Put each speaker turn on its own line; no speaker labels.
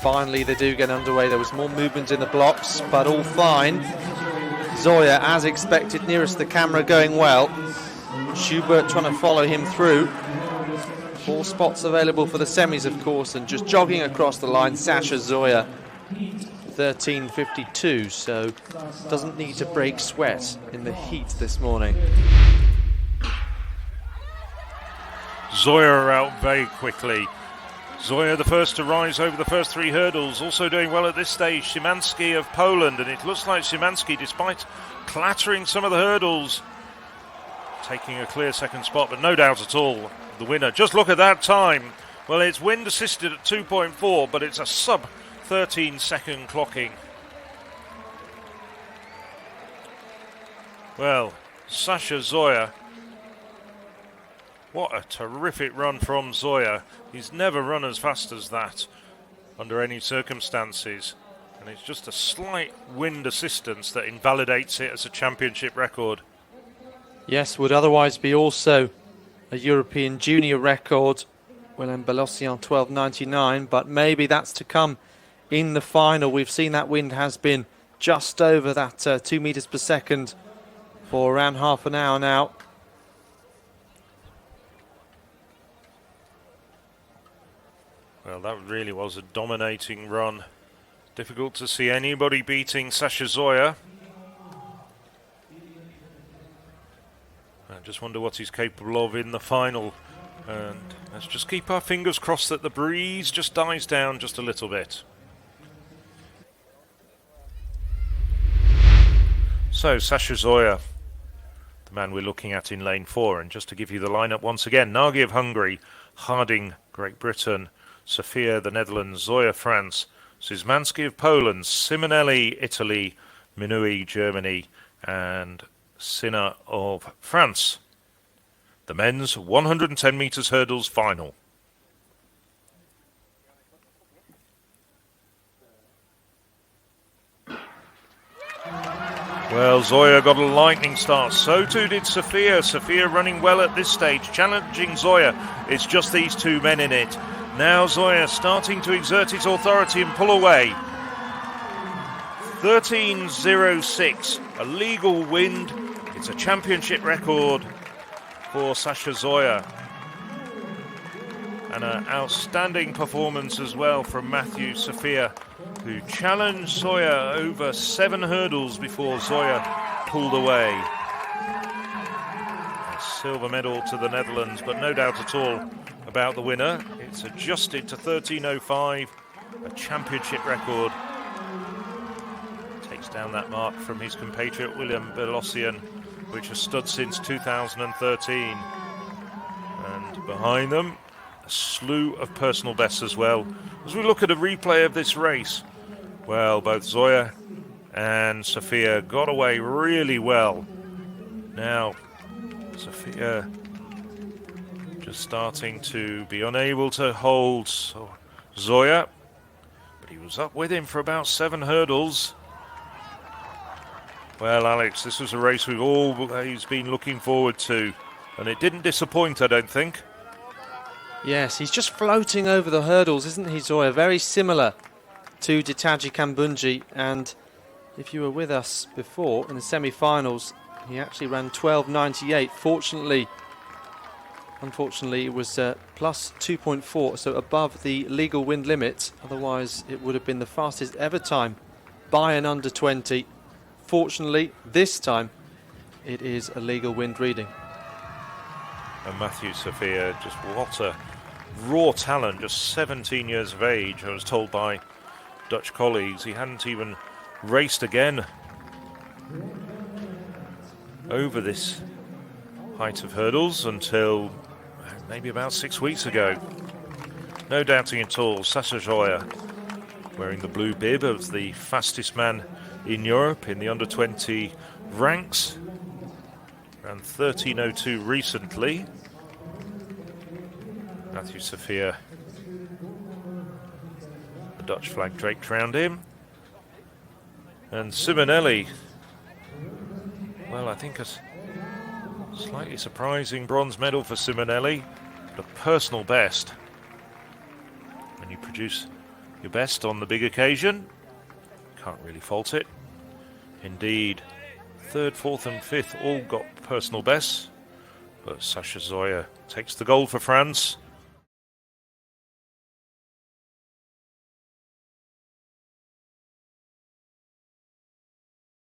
finally they do get underway. There was more movement in the blocks, but all fine. Zhoya, as expected, nearest the camera, going well. Schubert trying to follow him through. 4 spots available for the semis, of course, and just jogging across the line, Sasha Zhoya, 13:52, so doesn't need to break sweat in the heat this morning.
Zhoya out very quickly. Zhoya the first to rise over the first 3 hurdles, also doing well at this stage, Szymanski of Poland, and it looks like Szymanski, despite clattering some of the hurdles, taking a clear second spot, but no doubt at all the winner. Just look at that time. Well, it's wind assisted at 2.4, but it's a sub 13 second clocking. Well, Sasha Zhoya, what a terrific run from Zhoya. He's never run as fast as that under any circumstances. And it's just a slight wind assistance that invalidates it as a championship record.
Yes, would otherwise be also a European junior record. Willem Bellossian 12.99, but maybe that's to come in the final. We've seen that wind has been just over that 2 meters per second for around half an hour now.
Well, that really was a dominating run. Difficult to see anybody beating Sasha Zhoya. I just wonder what he's capable of in the final. And let's just keep our fingers crossed that the breeze just dies down just a little bit. So, Sasha Zhoya, the man we're looking at in lane 4. And just to give you the lineup once again, Nagy of Hungary, Harding, Great Britain, Sofia, the Netherlands, Zhoya, France, Szymanski of Poland, Simonelli, Italy, Minui, Germany, and Sinner of France. The men's 110 metres hurdles final. Well, Zhoya got a lightning start. So too did Sofia. Sofia running well at this stage, challenging Zhoya. It's just these 2 men in it. Now Zhoya starting to exert his authority and pull away. 13.06, a legal wind. It's a championship record for Sasha Zhoya. And an outstanding performance as well from Matthew Sofia, who challenged Zhoya over 7 hurdles before Zhoya pulled away. A silver medal to the Netherlands, but no doubt at all about the winner. It's adjusted to 13.05, a championship record. Takes down that mark from his compatriot Willem Bellossian, which has stood since 2013. And behind them, a slew of personal bests as well. As we look at a replay of this race, well, both Zhoya and Sofia got away really well. Now, Sofia just starting to be unable to hold Zhoya, but he was up with him for about 7 hurdles. Well, Alex, this was a race we've always been looking forward to, and it didn't disappoint, I don't think.
Yes, he's just floating over the hurdles, isn't he, Zhoya? Very similar to Ditaji Kambundji, and if you were with us before in the semi-finals, he actually ran 12.98. Unfortunately, it was plus 2.4, so above the legal wind limit. Otherwise, it would have been the fastest ever time by an under 20. Fortunately, this time, it is a legal wind reading.
And Matthew Sofia, just what a raw talent, just 17 years of age. I was told by Dutch colleagues he hadn't even raced again over this height of hurdles until maybe about 6 weeks ago. No doubting at all, Sasha Zhoya, wearing the blue bib of the fastest man in Europe in the under-20 ranks. Ran 13.02 recently. Matthew Sofia, the Dutch flag draped around him. And Simonelli, well, I think a slightly surprising bronze medal for Simonelli, but a personal best when you produce your best on the big occasion. Can't really fault it. Indeed, third, fourth and fifth all got personal bests, but Sasha Zhoya takes the gold for France.